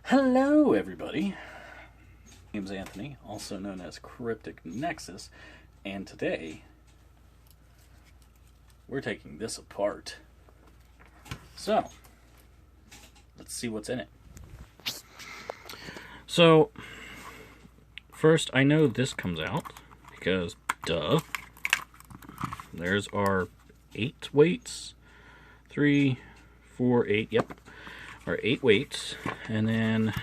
Hello everybody, my name's Anthony, also known as KrypticNexus, and today we're taking this apart. So, let's see what's in it. So, first I know this comes out, because duh. There's our 8 weights, 3, 4, 8, yep. Our 8 weights, and then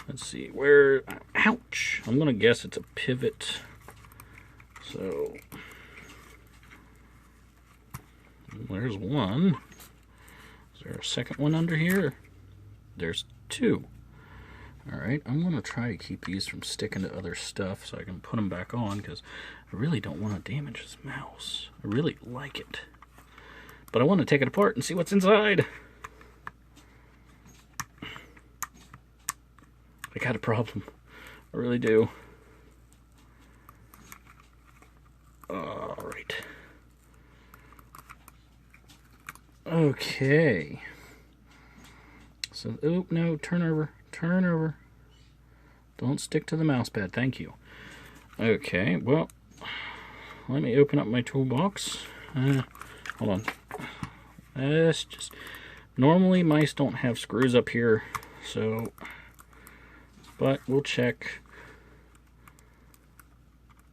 let's see where. Ouch! I'm gonna guess it's a pivot. So there's one. Is there a second one under here? There's 2. All right, I'm gonna try to keep these from sticking to other stuff so I can put them back on because I really don't want to damage this mouse. I really like it, but I want to take it apart and see what's inside. I got a problem. I really do. Alright. Okay. So, oh, no, turn over. Turn over. Don't stick to the mouse pad. Thank you. Okay, well, let me open up my toolbox. Hold on. That's just... Normally, mice don't have screws up here, so... But we'll check.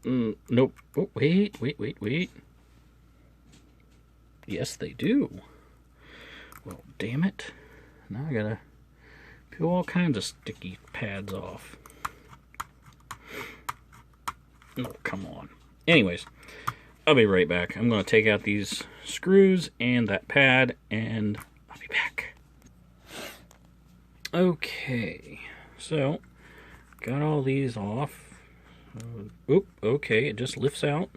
Nope. Oh, wait. Yes, they do. Well, damn it. Now I gotta peel all kinds of sticky pads off. Oh, come on. Anyways, I'll be right back. I'm gonna take out these screws and that pad, and I'll be back. Okay, so... got all these off. Oop, okay, it just lifts out.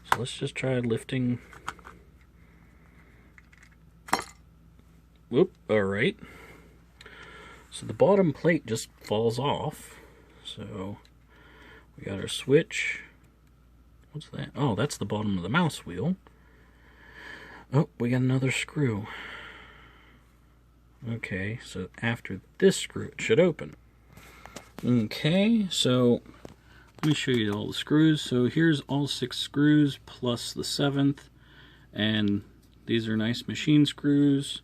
So let's just try lifting. Whoop, alright. So the bottom plate just falls off. So we got our switch. What's that? Oh, that's the bottom of the mouse wheel. Oh, we got another screw. Okay, so after this screw it should open. Okay, so let me show you all the screws. So here's all 6 screws plus the 7th, and these are nice machine screws.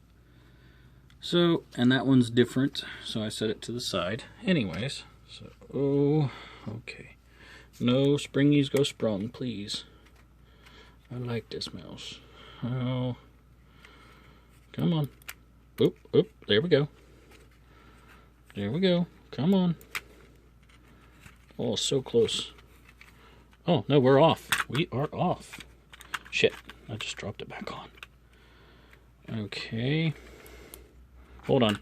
So, and that one's different, so I set it to the side. Anyways, so, oh, okay. No springies go sprung, please. I like this mouse. Oh, come on. Oop, oop, there we go. There we go. Come on. Oh, so close. Oh, no, we're off. We are off. Shit, I just dropped it back on. Okay. Hold on.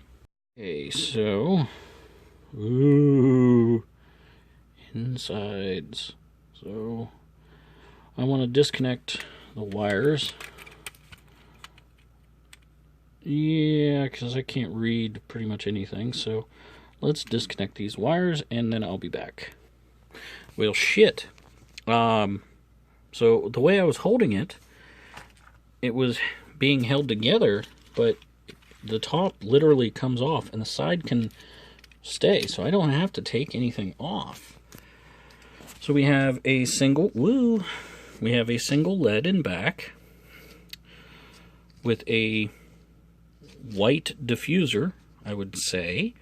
Okay, so... ooh. Insides. So, I want to disconnect the wires. Yeah, because I can't read pretty much anything, so... let's disconnect these wires, and then I'll be back. Well, shit. So the way I was holding it, it was being held together, but the top literally comes off, and the side can stay, so I don't have to take anything off. So we have a single, we have a single lead in back with a white diffuser, I would say.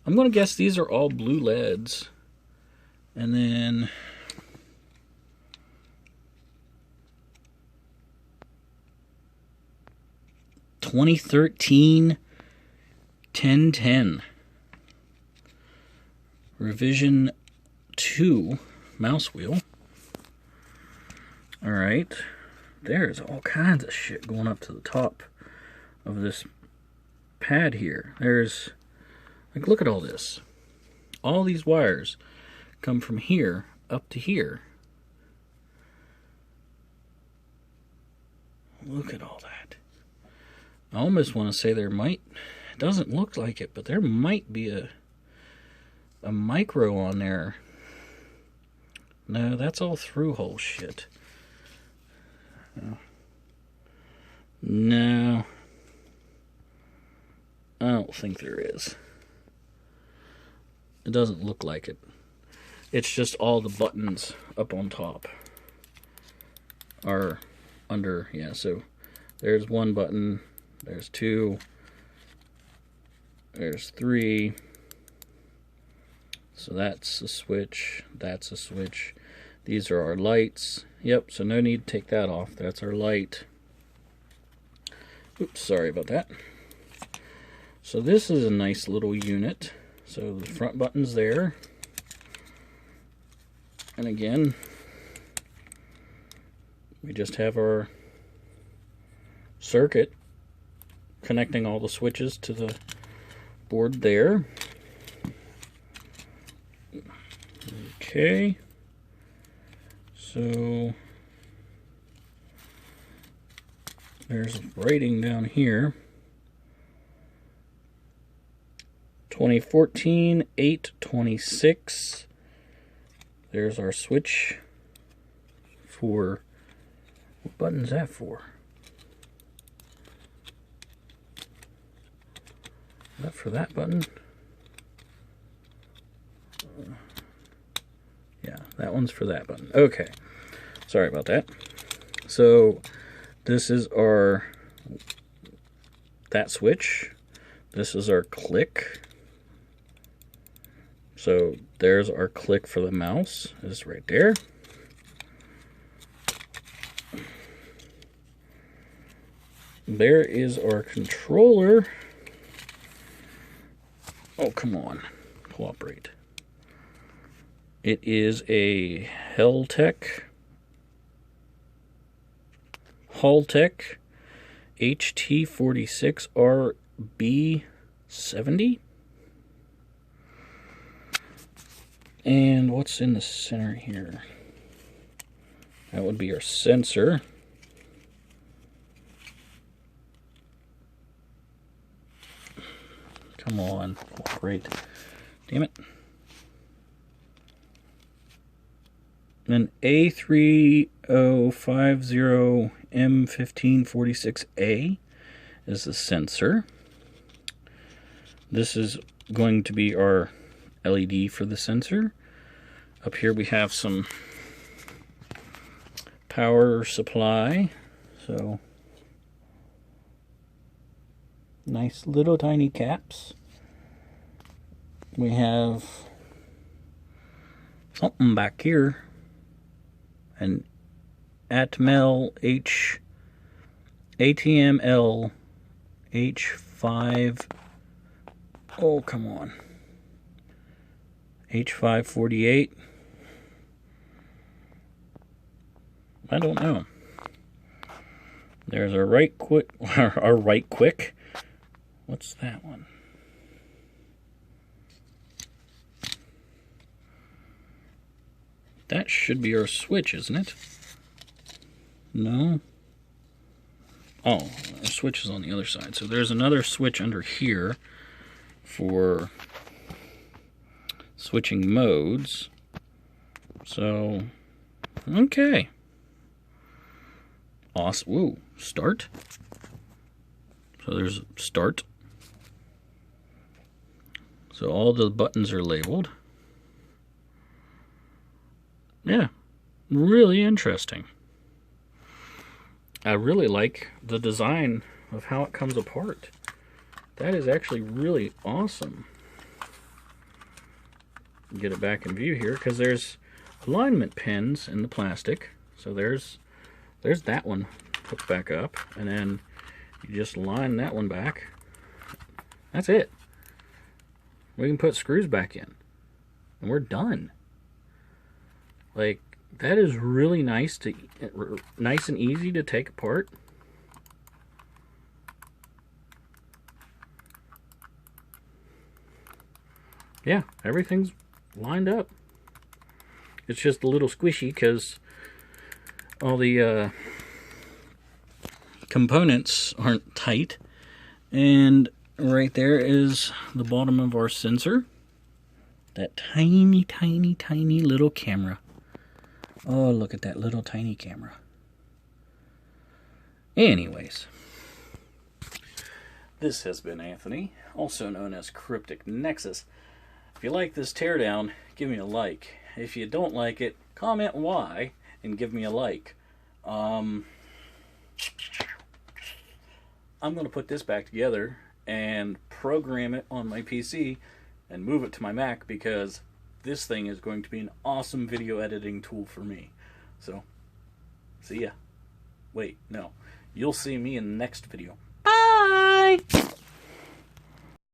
I'm going to guess these are all blue LEDs. And then... 2013 1010 revision 2 mouse wheel. Alright. There's all kinds of shit going up to the top of this pad here. There's, like, look at all this. All these wires come from here up to here. Look at all that. I almost want to say there might, it doesn't look like it, but there might be a micro on there. No, that's all through hole shit. No, I don't think there is. It doesn't look like it. It's just all the buttons up on top are under, yeah, so there's one button, there's two, there's three, so that's a switch, that's a switch. These are our lights. Yep, so no need to take that off. That's our light. Oops, sorry about that. So this is a nice little unit. So the front button's there. And again, we just have our circuit connecting all the switches to the board there. Okay. So there's writing down here. 2014 826. There's our switch for, what button is that for? Is that for that button? Yeah, that one's for that button. Okay, sorry about that. So this is our, that switch. This is our click. So there's our click for the mouse, is right there. There is our controller. Oh, come on, cooperate. It is a Haltech HT46RB70. And what's in the center here? That would be our sensor. Come on, cooperate. Damn it. An A3050M1546A is the sensor. This is going to be our LED for the sensor. Up here we have some power supply. So nice little tiny caps. We have something back here. An ATML H5. Oh, come on. H548. I don't know. There's our right quick. Our right quick. What's that one? That should be our switch, isn't it? No. Oh, our switch is on the other side. So there's another switch under here for switching modes. So, okay. Awesome. Woo, start. So there's start. So all the buttons are labeled. Yeah, really interesting. I really like the design of how it comes apart. That is actually really awesome. Get it back in view here because there's alignment pins in the plastic. So there's that one hooked back up, and then you just line that one back. That's it. We can put screws back in, and we're done. Like, that is really nice and easy to take apart. Yeah, everything's lined up. It's just a little squishy because all the components aren't tight. And right there is the bottom of our sensor. That tiny, tiny, tiny little camera. Oh, look at that little tiny camera. Anyways, This has been Anthony, also known as KrypticNexus. If you like this teardown, give me a like. If you don't like it, comment why and give me a like. I'm going to put this back together and program it on my PC and move it to my Mac, because this thing is going to be an awesome video editing tool for me. So, see ya. Wait, no. You'll see me in the next video. Bye!